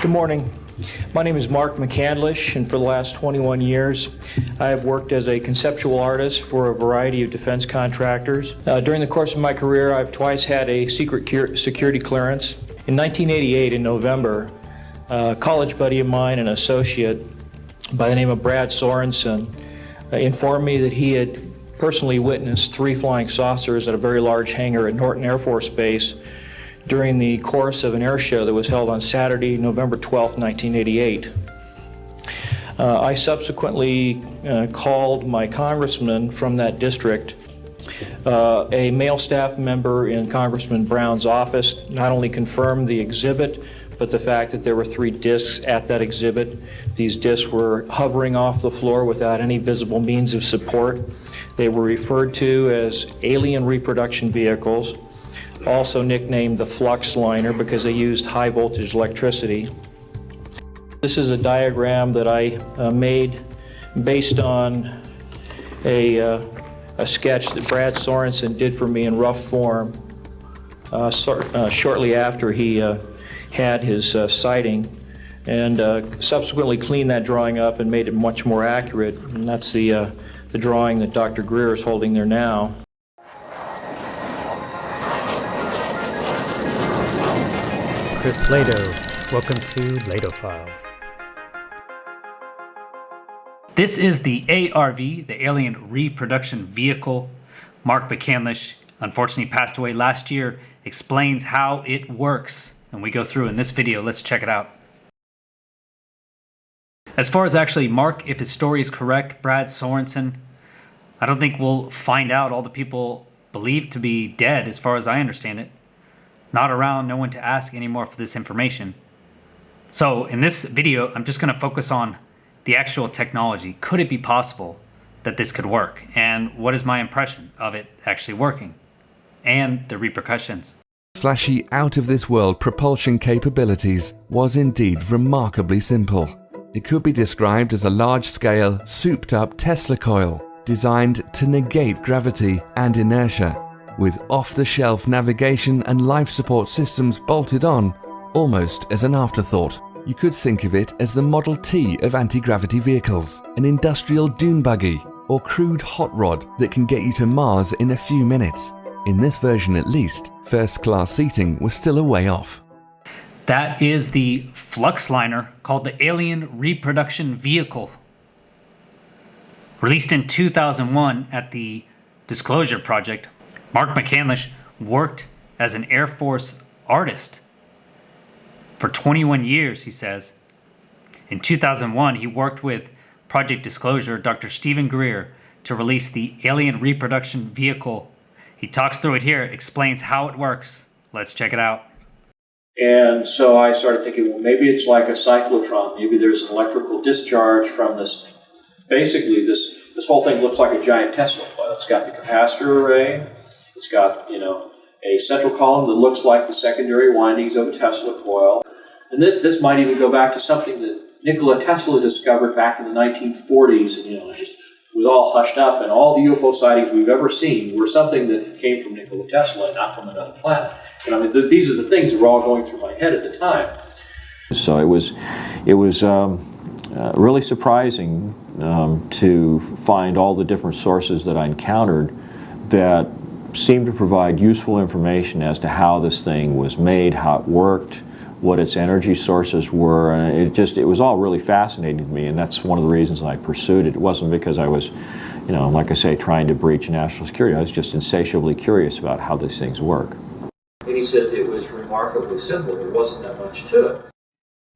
Good morning. My name is Mark McCandlish, and for the last 21 years, I have worked as a conceptual artist for a variety of defense contractors. During the course of my career, I've twice had a secret security clearance. In 1988, in November, a college buddy of mine, an associate by the name of Bob Sorenson, informed me that he had personally witnessed 3 flying saucers at a very large hangar at Norton Air Force Base during the course of an air show that was held on Saturday, November 12, 1988. I subsequently called my congressman from that district, a male staff member in Congressman Brown's office, not only confirmed the exhibit, but the fact that there were 3 discs at that exhibit. These discs were hovering off the floor without any visible means of support. They were referred to as alien reproduction vehicles, also nicknamed the flux liner because they used high voltage electricity. This is a diagram that I made based on a sketch that Bob Sorenson did for me in rough form shortly after he had his sighting, and subsequently cleaned that drawing up and made it much more accurate. And that's the drawing that Dr. Greer is holding there now. Chris Lado, welcome to Lado Files. This is the ARV, the Alien Reproduction Vehicle. Mark McCandlish, unfortunately passed away last year, explains how it works. And we go through in this video. Let's check it out. As far as actually Mark, if his story is correct, Bob Sorenson, I don't think we'll find out all the people believed to be dead as far as I understand it. Not around, no one to ask anymore for this information. So in this video, I'm just going to focus on the actual technology. Could it be possible that this could work? And what is my impression of it actually working? And the repercussions. Flashy, out-of-this-world propulsion capabilities was indeed remarkably simple. It could be described as a large-scale, souped-up Tesla coil designed to negate gravity and inertia, with off-the-shelf navigation and life support systems bolted on almost as an afterthought. You could think of it as the Model T of anti-gravity vehicles, an industrial dune buggy or crude hot rod that can get you to Mars in a few minutes. In this version at least, first-class seating was still a way off. That is the flux liner called the Alien Reproduction Vehicle. Released in 2001 at the Disclosure Project, Mark McCandlish worked as an Air Force artist for 21 years, he says. In 2001, he worked with Project Disclosure, Dr. Stephen Greer, to release the Alien Reproduction Vehicle. He talks through it here, explains how it works. Let's check it out. And so I started thinking, well, maybe it's like a cyclotron. Maybe there's an electrical discharge from this. Basically, this whole thing looks like a giant Tesla coil. It's got the capacitor array. It's got, a central column that looks like the secondary windings of a Tesla coil. And this might even go back to something that Nikola Tesla discovered back in the 1940s. And, it just was all hushed up. And all the UFO sightings we've ever seen were something that came from Nikola Tesla and not from another planet. And these are the things that were all going through my head at the time. So it was really surprising to find all the different sources that I encountered that seemed to provide useful information as to how this thing was made, how it worked, what its energy sources were, and it was all really fascinating to me, and that's one of the reasons I pursued it. It wasn't because I was, like I say, trying to breach national security. I was just insatiably curious about how these things work. And he said it was remarkably simple. There wasn't that much to it.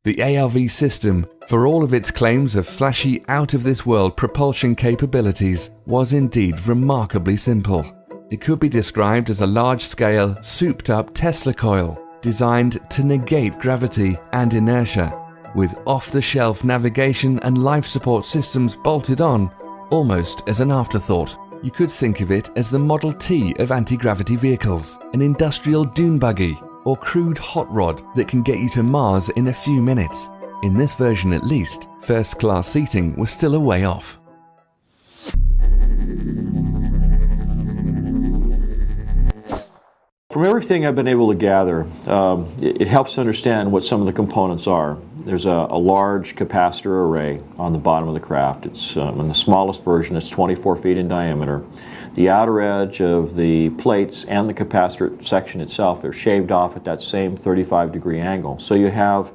The ARV system, for all of its claims of flashy, out-of-this-world propulsion capabilities, was indeed remarkably simple. It could be described as a large-scale, souped-up Tesla coil designed to negate gravity and inertia, with off-the-shelf navigation and life support systems bolted on almost as an afterthought. You could think of it as the Model T of anti-gravity vehicles, an industrial dune buggy or crude hot rod that can get you to Mars in a few minutes. In this version at least, first-class seating was still a way off. From everything I've been able to gather, it helps to understand what some of the components are. there's a large capacitor array on the bottom of the craft. It's in the smallest version, it's 24 feet in diameter. The outer edge of the plates and the capacitor section itself, they're shaved off at that same 35-degree angle. So you have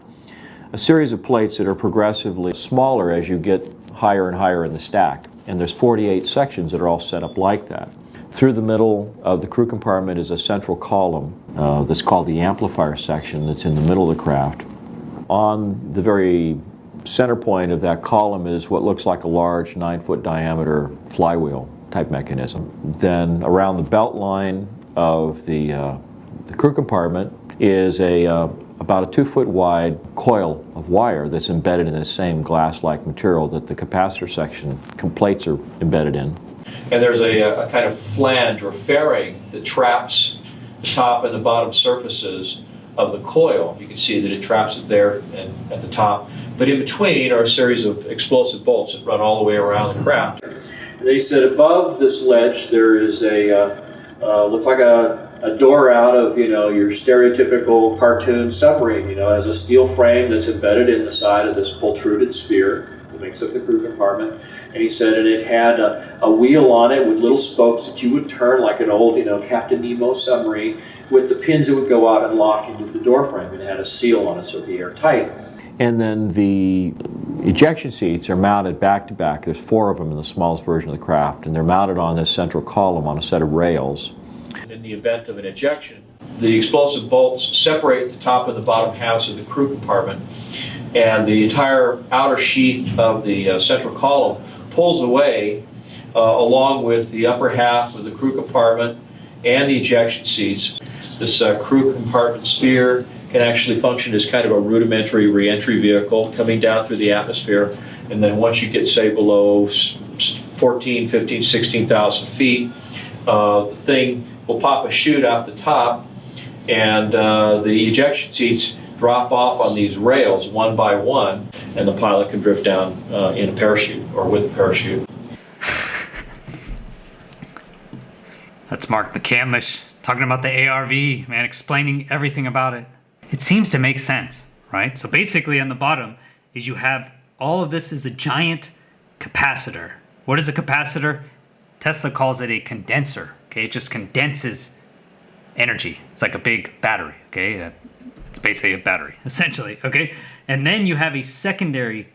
a series of plates that are progressively smaller as you get higher and higher in the stack. And there's 48 sections that are all set up like that. Through the middle of the crew compartment is a central column that's called the amplifier section that's in the middle of the craft. On the very center point of that column is what looks like a large 9-foot diameter flywheel type mechanism. Then around the belt line of the crew compartment is about a 2-foot wide coil of wire that's embedded in the same glass-like material that the capacitor section plates are embedded in. And there's a kind of flange or fairing that traps the top and the bottom surfaces of the coil. You can see that it traps it there and at the top. But in between are a series of explosive bolts that run all the way around the craft. They said above this ledge there is looks like a door out of, your stereotypical cartoon submarine. It has a steel frame that's embedded in the side of this protruded sphere that makes up the crew compartment. And he said, and it had a wheel on it with little spokes that you would turn like an old, Captain Nemo submarine, with the pins that would go out and lock into the door frame. And it had a seal on it so it'd be airtight. And then the ejection seats are mounted back to back. There's 4 of them in the smallest version of the craft, and they're mounted on this central column on a set of rails. In the event of an ejection, the explosive bolts separate the top and the bottom halves of the crew compartment, and the entire outer sheath of the central column pulls away along with the upper half of the crew compartment and the ejection seats. This crew compartment sphere can actually function as kind of a rudimentary re-entry vehicle coming down through the atmosphere, and then once you get, say, below 14, 15, 16,000 feet, the thing will pop a chute out the top, and the ejection seats drop off on these rails one by one, and the pilot can drift down in a parachute or with a parachute. That's Mark McCandlish talking about the ARV, man, explaining everything about it. It seems to make sense, right? So basically on the bottom is you have all of this is a giant capacitor. What is a capacitor? Tesla calls it a condenser, okay? It just condenses energy. It's like a big battery, okay? It's basically a battery, essentially, okay? And then you have a secondary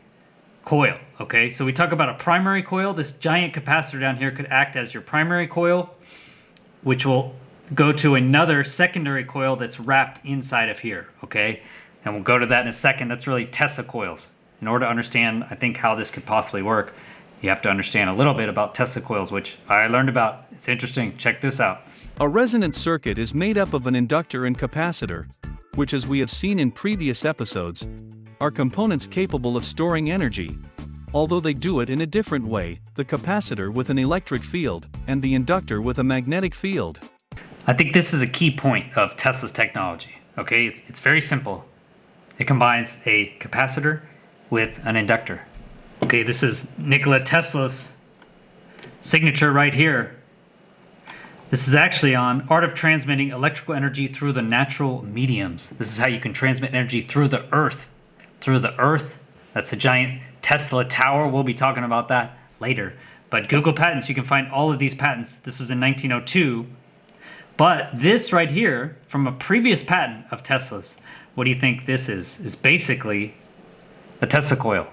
coil, okay? So we talk about a primary coil. This giant capacitor down here could act as your primary coil, which will go to another secondary coil that's wrapped inside of here, okay? And we'll go to that in a second. That's really Tesla coils. In order to understand, I think, how this could possibly work, you have to understand a little bit about Tesla coils, which I learned about. It's interesting. Check this out. A resonant circuit is made up of an inductor and capacitor, which, as we have seen in previous episodes, are components capable of storing energy, although they do it in a different way, the capacitor with an electric field, and the inductor with a magnetic field. I think this is a key point of Tesla's technology, okay? It's very simple. It combines a capacitor with an inductor. Okay, this is Nikola Tesla's signature right here. This is actually on Art of Transmitting Electrical Energy Through the Natural Mediums. This is how you can transmit energy through the earth. Through the earth. That's a giant Tesla tower. We'll be talking about that later. But Google patents, you can find all of these patents. This was in 1902. But this right here, from a previous patent of Tesla's, what do you think this is? Is basically a Tesla coil.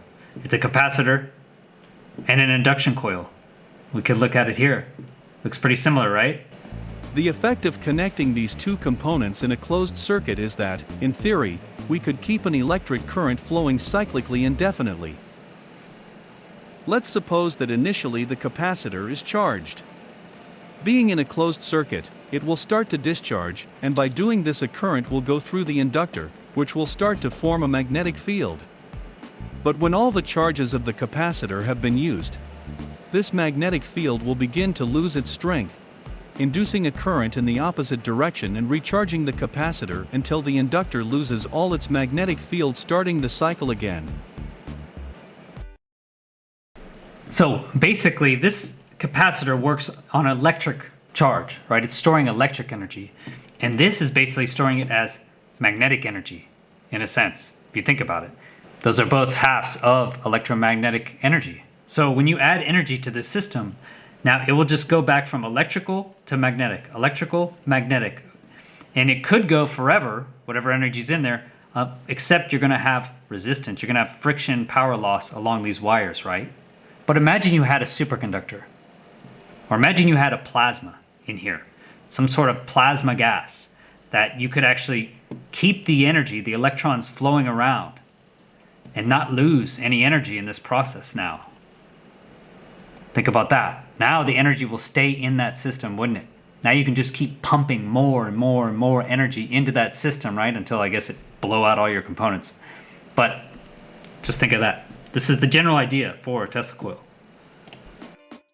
It's a capacitor and an induction coil. We could look at it here. Looks pretty similar, right? The effect of connecting these two components in a closed circuit is that, in theory, we could keep an electric current flowing cyclically indefinitely. Let's suppose that initially the capacitor is charged. Being in a closed circuit, it will start to discharge, and by doing this a current will go through the inductor, which will start to form a magnetic field. But when all the charges of the capacitor have been used, this magnetic field will begin to lose its strength, inducing a current in the opposite direction and recharging the capacitor until the inductor loses all its magnetic field, starting the cycle again. So basically this capacitor works on electric charge, right? It's storing electric energy. And this is basically storing it as magnetic energy, in a sense, if you think about it. Those are both halves of electromagnetic energy. So when you add energy to this system, now it will just go back from electrical to magnetic, electrical, magnetic. And it could go forever, whatever energy's in there, except you're going to have resistance. You're going to have friction power loss along these wires, right? But imagine you had a superconductor. Or imagine you had a plasma in here, some sort of plasma gas that you could actually keep the energy, the electrons flowing around and not lose any energy in this process now. Think about that. Now the energy will stay in that system, wouldn't it? Now you can just keep pumping more and more and more energy into that system, right? Until I guess it blow out all your components. But just think of that. This is the general idea for a Tesla coil.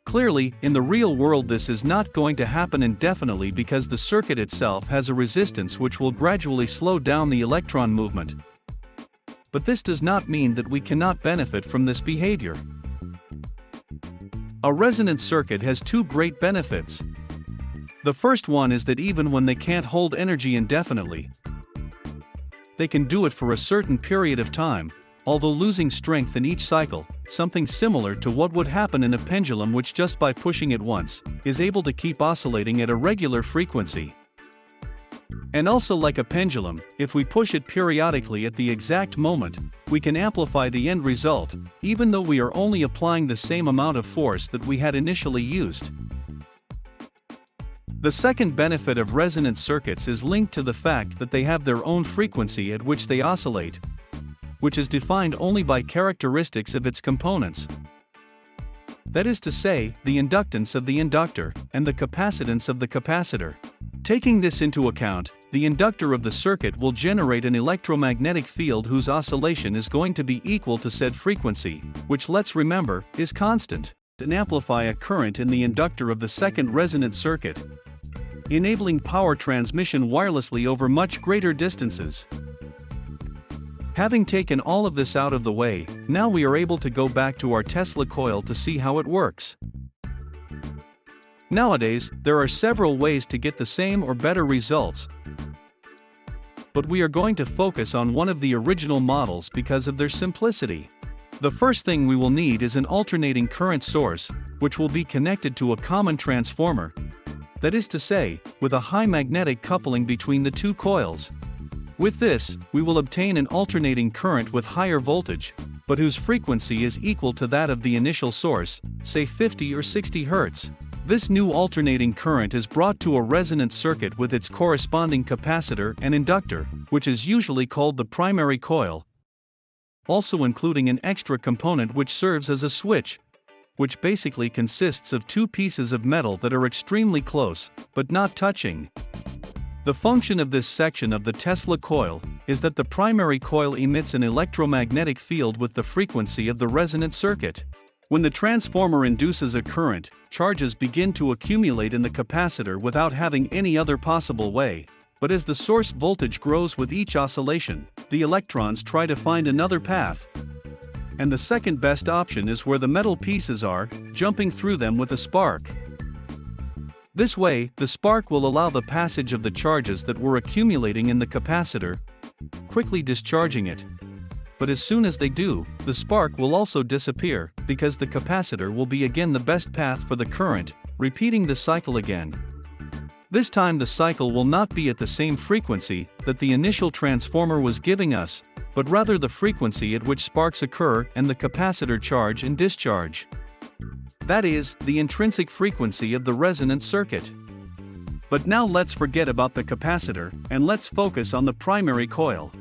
Clearly, in the real world this is not going to happen indefinitely because the circuit itself has a resistance which will gradually slow down the electron movement. But this does not mean that we cannot benefit from this behavior. A resonance circuit has two great benefits. The first one is that even when they can't hold energy indefinitely, they can do it for a certain period of time, although losing strength in each cycle, something similar to what would happen in a pendulum which just by pushing it once, is able to keep oscillating at a regular frequency. And also like a pendulum, if we push it periodically at the exact moment, we can amplify the end result, even though we are only applying the same amount of force that we had initially used. The second benefit of resonance circuits is linked to the fact that they have their own frequency at which they oscillate, which is defined only by characteristics of its components. That is to say, the inductance of the inductor, and the capacitance of the capacitor. Taking this into account, the inductor of the circuit will generate an electromagnetic field whose oscillation is going to be equal to said frequency, which let's remember, is constant, and amplify a current in the inductor of the second resonance circuit, enabling power transmission wirelessly over much greater distances. Having taken all of this out of the way, now we are able to go back to our Tesla coil to see how it works. Nowadays, there are several ways to get the same or better results, but we are going to focus on one of the original models because of their simplicity. The first thing we will need is an alternating current source, which will be connected to a common transformer, that is to say, with a high magnetic coupling between the two coils. With this, we will obtain an alternating current with higher voltage, but whose frequency is equal to that of the initial source, say 50 or 60 Hz. This new alternating current is brought to a resonance circuit with its corresponding capacitor and inductor, which is usually called the primary coil, also including an extra component which serves as a switch, which basically consists of two pieces of metal that are extremely close, but not touching. The function of this section of the Tesla coil is that the primary coil emits an electromagnetic field with the frequency of the resonance circuit. When the transformer induces a current, charges begin to accumulate in the capacitor without having any other possible way. But as the source voltage grows with each oscillation, the electrons try to find another path. And the second best option is where the metal pieces are, jumping through them with a spark. This way, the spark will allow the passage of the charges that were accumulating in the capacitor, quickly discharging it. But as soon as they do, the spark will also disappear, because the capacitor will be again the best path for the current, repeating the cycle again. This time the cycle will not be at the same frequency that the initial transformer was giving us, but rather the frequency at which sparks occur and the capacitor charge and discharge. That is, the intrinsic frequency of the resonance circuit. But now let's forget about the capacitor, and let's focus on the primary coil.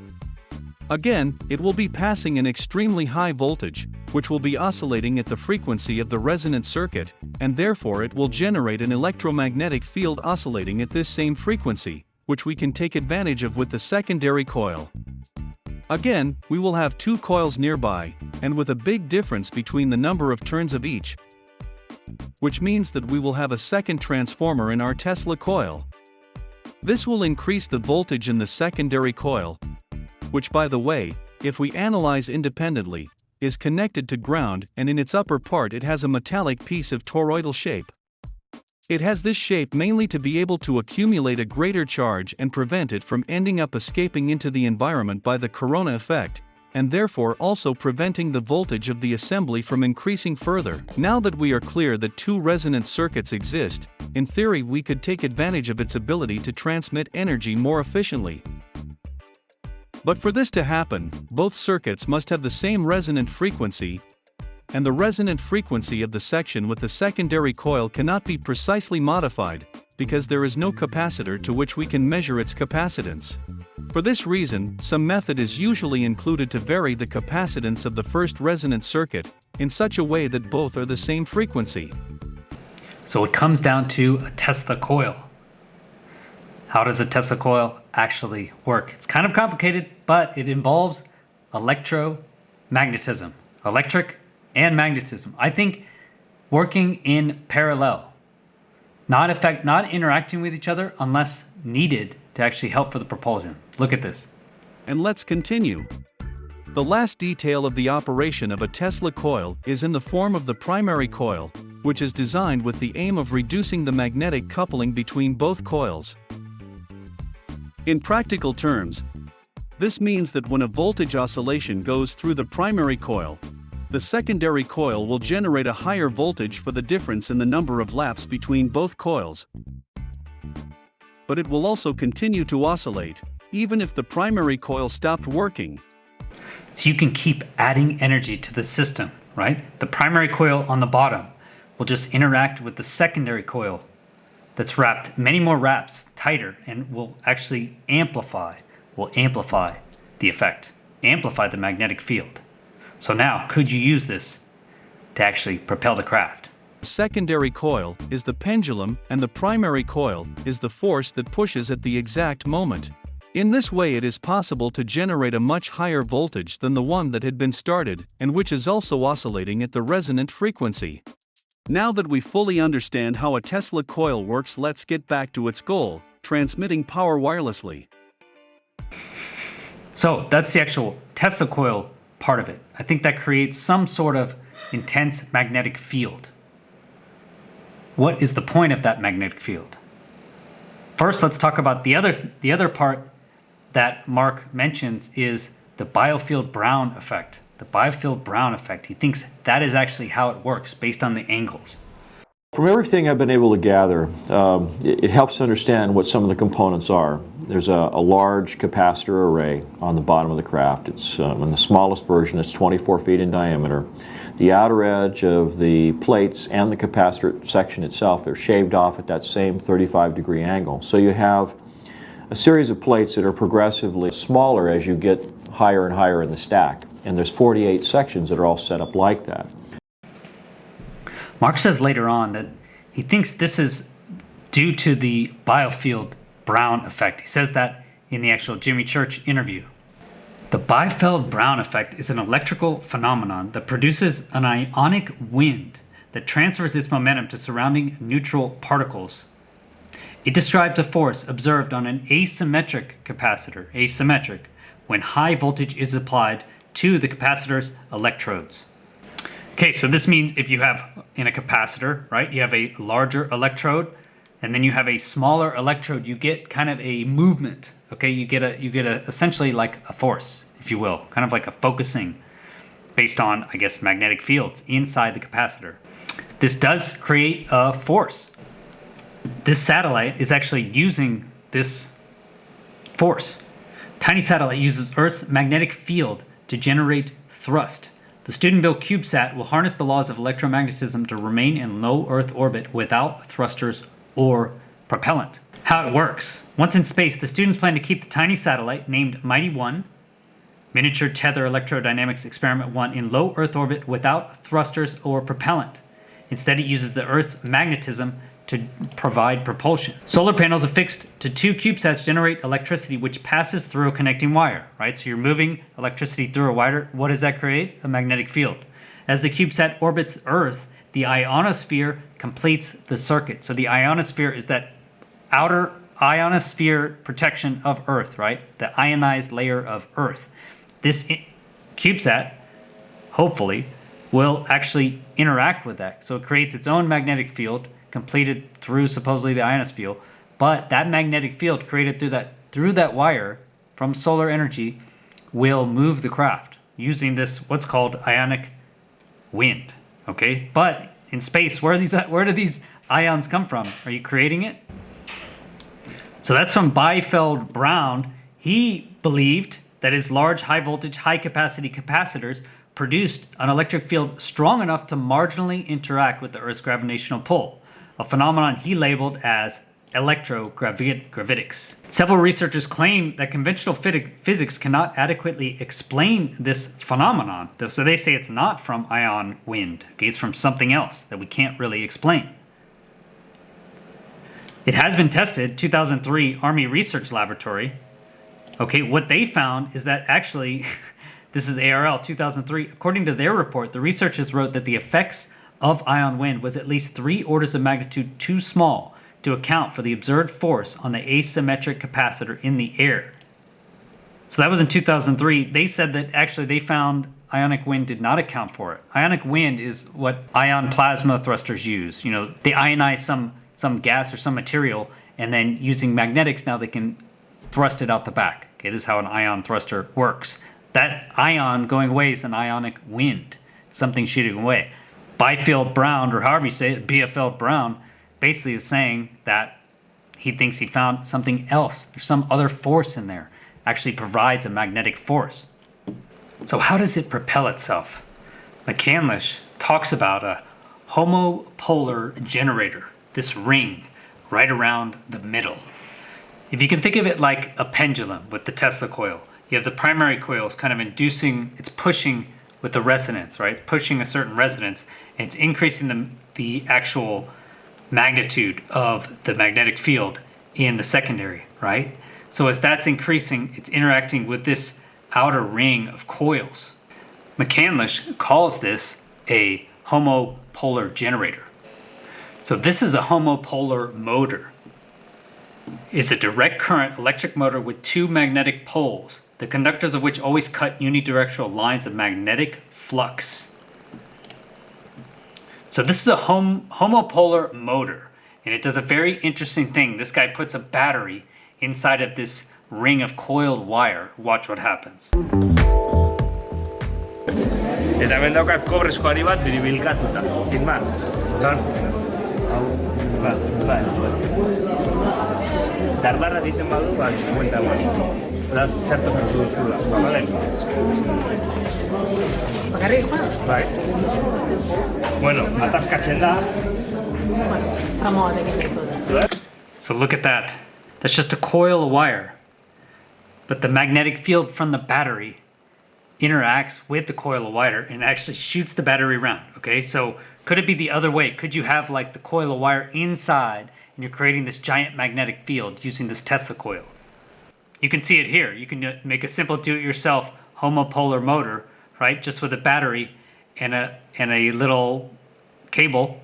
Again, it will be passing an extremely high voltage, which will be oscillating at the frequency of the resonance circuit, and therefore it will generate an electromagnetic field oscillating at this same frequency, which we can take advantage of with the secondary coil. Again, we will have two coils nearby, and with a big difference between the number of turns of each, which means that we will have a second transformer in our Tesla coil. This will increase the voltage in the secondary coil, which by the way, if we analyze independently, is connected to ground, and in its upper part it has a metallic piece of toroidal shape. It has this shape mainly to be able to accumulate a greater charge and prevent it from ending up escaping into the environment by the corona effect, and therefore also preventing the voltage of the assembly from increasing further. Now that we are clear that two resonant circuits exist, in theory we could take advantage of its ability to transmit energy more efficiently. But for this to happen, both circuits must have the same resonant frequency, and the resonant frequency of the section with the secondary coil cannot be precisely modified, because there is no capacitor to which we can measure its capacitance. For this reason, some method is usually included to vary the capacitance of the first resonant circuit, in such a way that both are the same frequency. So it comes down to a Tesla coil. How does a Tesla coil actually work? It's kind of complicated, but it involves electromagnetism. Electric and magnetism. I think working in parallel. Not interacting with each other unless needed to actually help for the propulsion. Look at this. And let's continue. The last detail of the operation of a Tesla coil is in the form of the primary coil, which is designed with the aim of reducing the magnetic coupling between both coils. In practical terms, this means that when a voltage oscillation goes through the primary coil, the secondary coil will generate a higher voltage for the difference in the number of laps between both coils. But it will also continue to oscillate, even if the primary coil stopped working. So you can keep adding energy to the system, right? The primary coil on the bottom will just interact with the secondary coil that's wrapped many more wraps tighter and will actually amplify the effect, amplify the magnetic field. So now, could you use this to actually propel the craft? The secondary coil is the pendulum and the primary coil is the force that pushes at the exact moment. In this way it is possible to generate a much higher voltage than the one that had been started and which is also oscillating at the resonant frequency. Now that we fully understand how a Tesla coil works, let's get back to its goal, transmitting power wirelessly. So that's the actual Tesla coil part of it. I think that creates some sort of intense magnetic field. What is the point of that magnetic field? First, let's talk about the other part that Mark mentions is the Biefeld-brown effect. The Biefeld-brown effect. He thinks that is actually how it works based on the angles. From everything I've been able to gather, it helps to understand what some of the components are. There's a large capacitor array on the bottom of the craft. It's in the smallest version, it's 24 feet in diameter. The outer edge of the plates and the capacitor section itself, they're shaved off at that same 35-degree angle. So you have a series of plates that are progressively smaller as you get higher and higher in the stack. And there's 48 sections that are all set up like that. Mark says later on that he thinks this is due to the Biefeld-brown effect. He says that in the actual Jimmy Church interview. The Biefeld-brown effect is an electrical phenomenon that produces an ionic wind that transfers its momentum to surrounding neutral particles. It describes a force observed on an asymmetric capacitor, when high voltage is applied to the capacitor's electrodes. Okay, so this means if you have in a capacitor, right, you have a larger electrode and then you have a smaller electrode, you get kind of a movement. Okay, you get essentially like a force, if you will, kind of like a focusing based on, I guess, magnetic fields inside the capacitor. This does create a force. This satellite is actually using this force. Tiny satellite uses Earth's magnetic field to generate thrust. The student-built CubeSat will harness the laws of electromagnetism to remain in low Earth orbit without thrusters or propellant. How it works. Once in space, the students plan to keep the tiny satellite named Mighty 1, Miniature Tether Electrodynamics Experiment 1, in low Earth orbit without thrusters or propellant. Instead, it uses the Earth's magnetism to provide propulsion. Solar panels affixed to two CubeSats generate electricity which passes through a connecting wire, right? So you're moving electricity through a wire. What does that create? A magnetic field. As the CubeSat orbits Earth, the ionosphere completes the circuit. So the ionosphere is that outer ionosphere protection of Earth, right? The ionized layer of Earth. This CubeSat, hopefully, will actually interact with that. So it creates its own magnetic field completed through supposedly the ionosphere, but that magnetic field created through that wire from solar energy will move the craft. using this what's called ionic wind. Okay, but in space, where do these ions come from? Are you creating it? So that's from Biefeld-brown. He believed that his large high voltage, high capacity capacitors produced an electric field strong enough to marginally interact with the Earth's gravitational pull, a phenomenon he labeled as electrogravitics. Several researchers claim that conventional physics cannot adequately explain this phenomenon. So they say it's not from ion wind. Okay, it's from something else that we can't really explain. It has been tested, 2003 Army Research Laboratory. Okay, what they found is that actually, this is ARL 2003, according to their report, the researchers wrote that the effects of ion wind was at least 3 orders of magnitude too small to account for the observed force on the asymmetric capacitor in the air. So that was in 2003. They said that actually they found ionic wind did not account for it. Ionic wind is what ion plasma thrusters use. You know, they ionize some gas or some material, and then using magnetics now they can thrust it out the back. Okay, this is how an ion thruster works. That ion going away is an ionic wind, something shooting away. Biefeld-brown, or however you say it, Biefeld-brown, basically is saying that he thinks he found something else. There's some other force in there. Actually provides a magnetic force. So how does it propel itself? McCandlish talks about a homopolar generator, this ring right around the middle. If you can think of it like a pendulum with the Tesla coil, you have the primary coils kind of inducing, it's pushing with the resonance, right? It's pushing a certain resonance, and it's increasing the actual magnitude of the magnetic field in the secondary, right? So as that's increasing, it's interacting with this outer ring of coils. McCandlish calls this a homopolar generator. So this is a homopolar motor. It's a direct current electric motor with 2 magnetic poles, the conductors of which always cut unidirectional lines of magnetic flux. So this is a homopolar motor, and it does a very interesting thing. This guy puts a battery inside of this ring of coiled wire. Watch what happens. Eta hemen daukat kobrezko ari bat biribilkatuta, sin más. Dardarra egiten badu, 50 bat. Beraz, txarto sartu duzula, bale? Bakarrik, Juan? Bai. Bueno, ataskatzen da. So look at that. That's just a coil of wire. But the magnetic field from the battery interacts with the coil of wire and actually shoots the battery around. Okay, so could it be the other way? Could you have like the coil of wire inside and you're creating this giant magnetic field using this Tesla coil? You can see it here. You can make a simple do-it-yourself homopolar motor, right? Just with a battery and a little cable.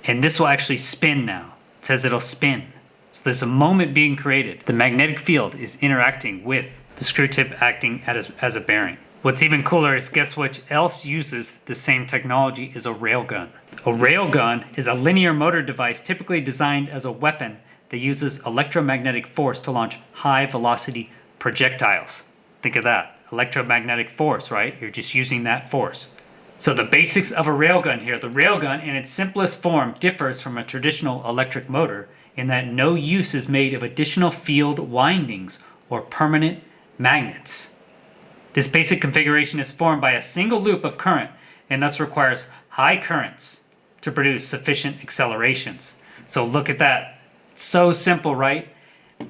And this will actually spin now. It says it'll spin. So there's a moment being created. The magnetic field is interacting with the screw tip acting as a bearing. What's even cooler is guess what else uses the same technology is a railgun. A railgun is a linear motor device typically designed as a weapon that uses electromagnetic force to launch high velocity projectiles. Think of that. Electromagnetic force, right? You're just using that force. So the basics of a railgun here. The railgun in its simplest form differs from a traditional electric motor in that no use is made of additional field windings or permanent magnets. This basic configuration is formed by a single loop of current and thus requires high currents to produce sufficient accelerations. So look at that. It's so simple, right?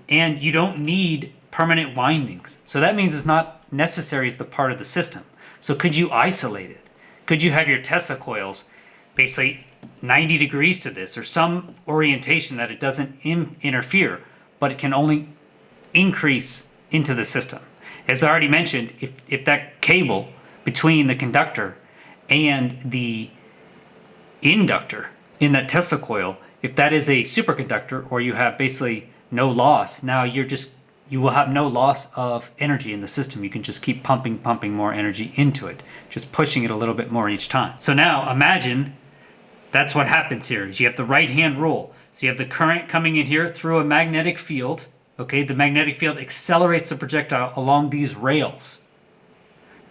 And you don't need permanent windings. So that means it's not necessary as the part of the system. So could you isolate it? Could you have your Tesla coils basically 90 degrees to this or some orientation that it doesn't interfere, but it can only increase into the system? As I already mentioned, if that cable between the conductor and the inductor in that Tesla coil, if that is a superconductor or you have basically no loss, now you will have no loss of energy in the system. You can just keep pumping more energy into it, just pushing it a little bit more each time. So now imagine that's what happens here is you have the right-hand rule. So you have the current coming in here through a magnetic field. Okay, the magnetic field accelerates the projectile along these rails.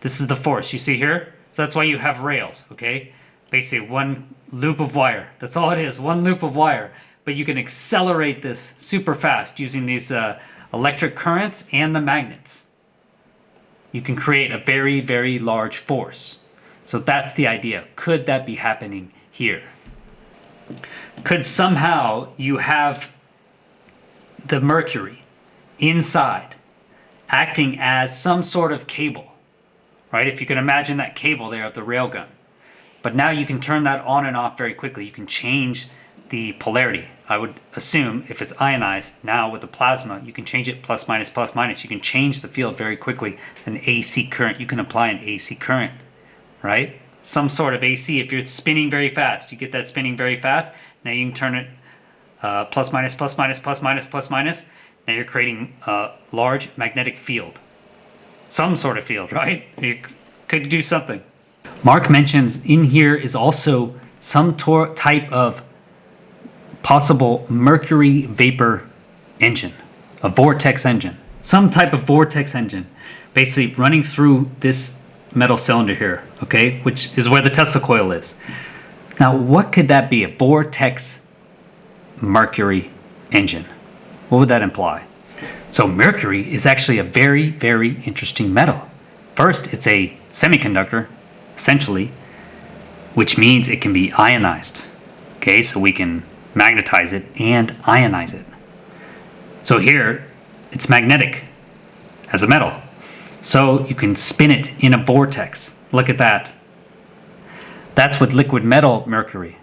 This is the force you see here. So that's why you have rails, okay? Basically one loop of wire. That's all it is, one loop of wire. But you can accelerate this super fast using these electric currents and the magnets. You can create a very, very large force. So that's the idea. Could that be happening here? Could somehow you have the mercury inside acting as some sort of cable, right? If you can imagine that cable there of the railgun. But now you can turn that on and off very quickly. You can change the polarity. I would assume if it's ionized, now with the plasma, you can change it plus minus plus minus. You can change the field very quickly. An AC current, you can apply an AC current, right? Some sort of AC. If you're spinning very fast, you get that spinning very fast. Now you can turn it plus minus plus minus plus minus plus minus. Now you're creating a large magnetic field. Some sort of field, right? You could do something. Mark mentions in here is also some type of possible mercury vapor engine, a vortex engine, some type of vortex engine, basically running through this metal cylinder here, okay, which is where the Tesla coil is. Now, what could that be? A vortex mercury engine. What would that imply? So mercury is actually a very, very interesting metal. First, it's a semiconductor, essentially, which means it can be ionized. Okay, so we can magnetize it and ionize it. So here, it's magnetic as a metal. So you can spin it in a vortex. Look at that. That's with liquid metal mercury.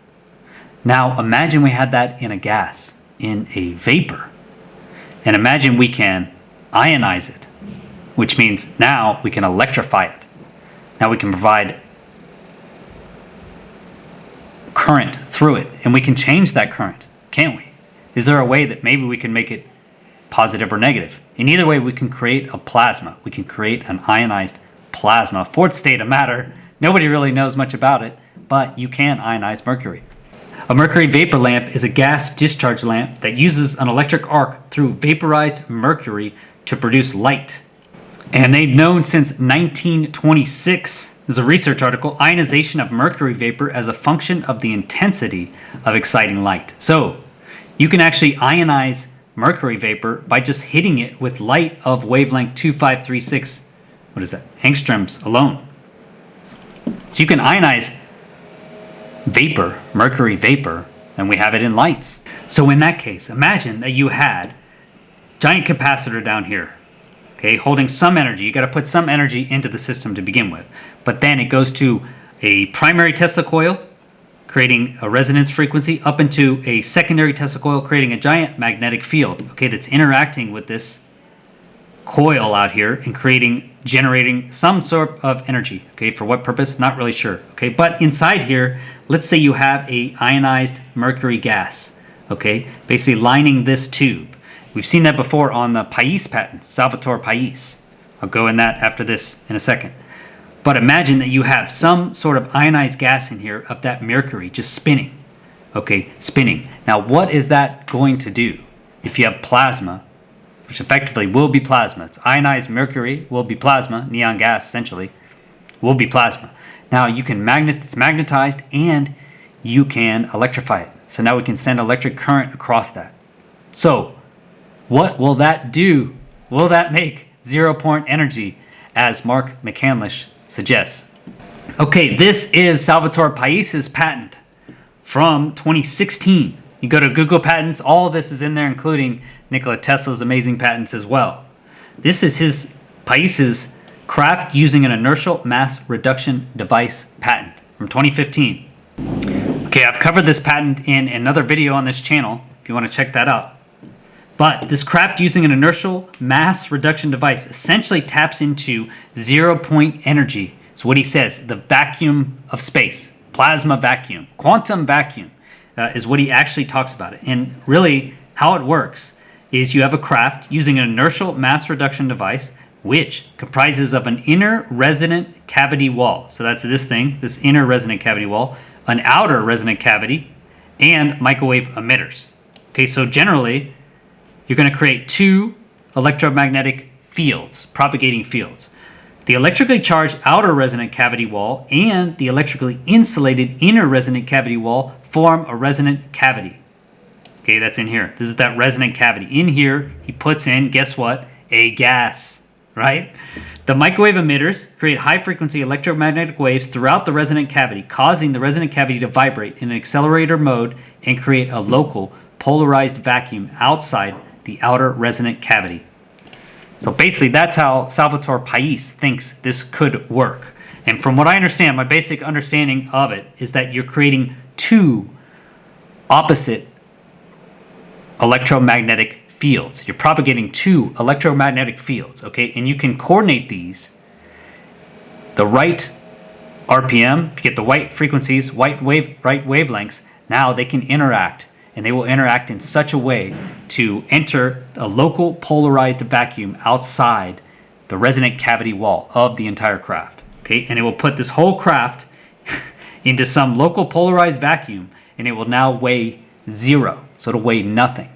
Now imagine we had that in a gas, in a vapor. And imagine we can ionize it, which means now we can electrify it. Now we can provide current through it, and we can change that current, can't we? Is there a way that maybe we can make it positive or negative? In either way, we can create a plasma. We can create an ionized plasma, fourth state of matter. Nobody really knows much about it, but you can ionize mercury. A mercury vapor lamp is a gas discharge lamp that uses an electric arc through vaporized mercury to produce light. And they've known since 1926, there's a research article, ionization of mercury vapor as a function of the intensity of exciting light. So you can actually ionize mercury vapor by just hitting it with light of wavelength 2536, what is that, angstroms alone. So you can ionize vapor, mercury vapor, and we have it in lights. So in that case, imagine that you had giant capacitor down here, okay, holding some energy. You got to put some energy into the system to begin with. But then it goes to a primary Tesla coil, creating a resonance frequency, up into a secondary Tesla coil, creating a giant magnetic field, okay, that's interacting with this coil out here and generating some sort of energy. Okay, for what purpose? Not really sure. Okay, but inside here, let's say you have a ionized mercury gas. Okay, basically lining this tube. We've seen that before on the Pais patent, Salvatore Pais. I'll go in that after this in a second. But imagine that you have some sort of ionized gas in here of that mercury just spinning. Okay, spinning. Now, what is that going to do? If you have plasma, which effectively will be plasma. It's ionized mercury, will be plasma, neon gas essentially, will be plasma. Now you can it's magnetized and you can electrify it. So now we can send electric current across that. So what will that do? Will that make 0-point energy as Mark McCandlish suggests? Okay, this is Salvatore Pais's patent from 2016. You go to Google Patents, all of this is in there, including Nikola Tesla's amazing patents as well. This is Pais's craft using an inertial mass reduction device patent from 2015. Okay, I've covered this patent in another video on this channel, if you want to check that out. But this craft using an inertial mass reduction device essentially taps into 0-point energy. It's what he says, the vacuum of space, plasma vacuum, quantum vacuum. Is what he actually talks about it. And really, how it works is you have a craft using an inertial mass reduction device, which comprises of an inner resonant cavity wall. So that's this thing, this inner resonant cavity wall, an outer resonant cavity, and microwave emitters. Okay, so generally, you're going to create two electromagnetic fields, propagating fields. The electrically charged outer resonant cavity wall and the electrically insulated inner resonant cavity wall form a resonant cavity. Okay, that's in here. This is that resonant cavity. In here, he puts in, guess what? A gas, right? The microwave emitters create high-frequency electromagnetic waves throughout the resonant cavity, causing the resonant cavity to vibrate in an accelerator mode and create a local polarized vacuum outside the outer resonant cavity. So basically, that's how Salvatore Pais thinks this could work. And from what I understand, my basic understanding of it is that you're creating two opposite electromagnetic fields. You're propagating two electromagnetic fields, okay? And you can coordinate these, the right RPM, you get the right frequencies, right wavelengths, now they can interact, and they will interact in such a way to enter a local polarized vacuum outside the resonant cavity wall of the entire craft, okay? And it will put this whole craft into some local polarized vacuum, and it will now weigh 0, so it'll weigh nothing.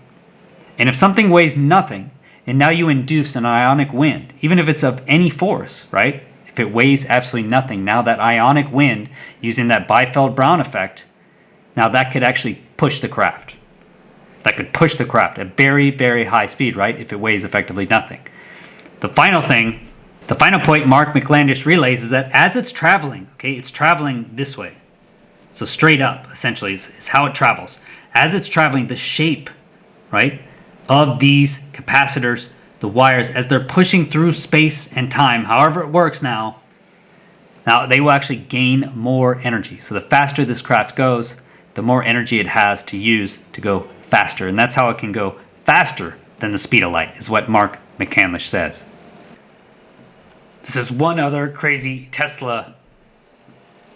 And if something weighs nothing, and now you induce an ionic wind, even if it's of any force, right? If it weighs absolutely nothing, now that ionic wind, using that Biefeld-brown effect, now that could actually push the craft. That could push the craft at very, very high speed, right? If it weighs effectively nothing. The final point Mark McCandlish relays is that as it's traveling, okay, it's traveling this way. So straight up, essentially, is how it travels. As it's traveling, the shape, right, of these capacitors, the wires, as they're pushing through space and time, however it works now they will actually gain more energy. So the faster this craft goes, the more energy it has to use to go faster. And that's how it can go faster than the speed of light, is what Mark McCandlish says. This is one other crazy Tesla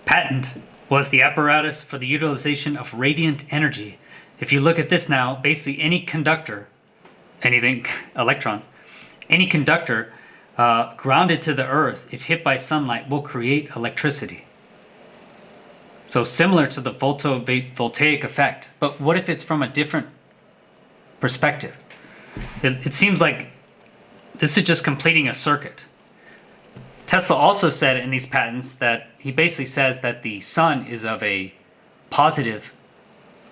patent, was the apparatus for the utilization of radiant energy. If you look at this now, basically any conductor, anything, electrons, any conductor grounded to the earth, if hit by sunlight, will create electricity. So similar to the voltaic effect. But what if it's from a different perspective? It seems like this is just completing a circuit. Tesla also said in these patents that he basically says that the sun is of a positive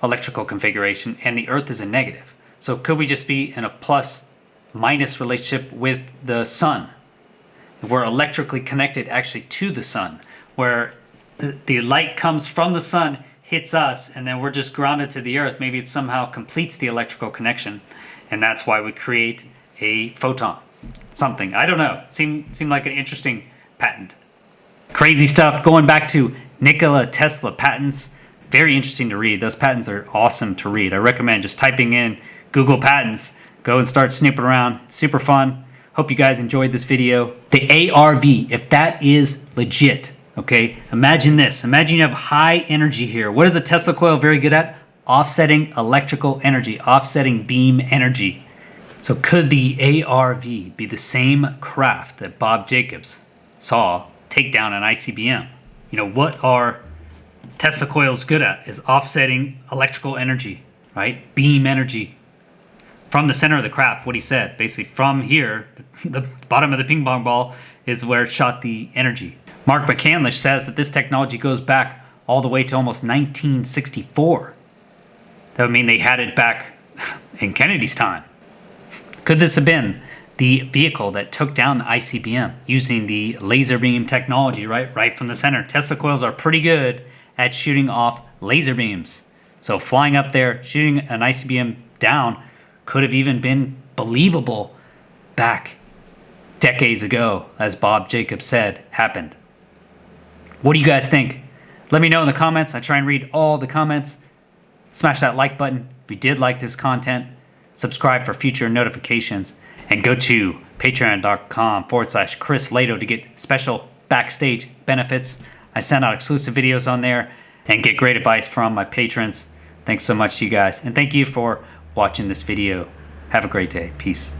electrical configuration and the earth is a negative. So could we just be in a plus-minus relationship with the sun? We're electrically connected actually to the sun, where the light comes from the sun, hits us, and then we're just grounded to the earth. Maybe it somehow completes the electrical connection, and that's why we create a photon. Something, I don't know. Seemed like an interesting patent. Crazy stuff. Going back to Nikola Tesla patents, very interesting to read. Those patents are awesome to read. I recommend just typing in Google patents, go and start snooping around. It's super fun. Hope you guys enjoyed this video. The ARV, if that is legit, okay, imagine this. Imagine you have high energy here. What is a Tesla coil very good at? Offsetting electrical energy, offsetting beam energy. So could the ARV be the same craft that Bob Jacobs saw take down an ICBM? You know, what are Tesla coils good at is offsetting electrical energy, right? Beam energy from the center of the craft, what he said. Basically from here, the bottom of the ping pong ball is where it shot the energy. Mark McCandlish says that this technology goes back all the way to almost 1964. That would mean they had it back in Kennedy's time. Could this have been the vehicle that took down the ICBM using the laser beam technology, right from the center? Tesla coils are pretty good at shooting off laser beams. So flying up there, shooting an ICBM down could have even been believable back decades ago, as Bob Jacobs said, happened. What do you guys think? Let me know in the comments. I try and read all the comments. Smash that like button if you did like this content. Subscribe for future notifications. And go to patreon.com/Chris Lato to get special backstage benefits. I send out exclusive videos on there and get great advice from my patrons. Thanks so much to you guys. And thank you for watching this video. Have a great day. Peace.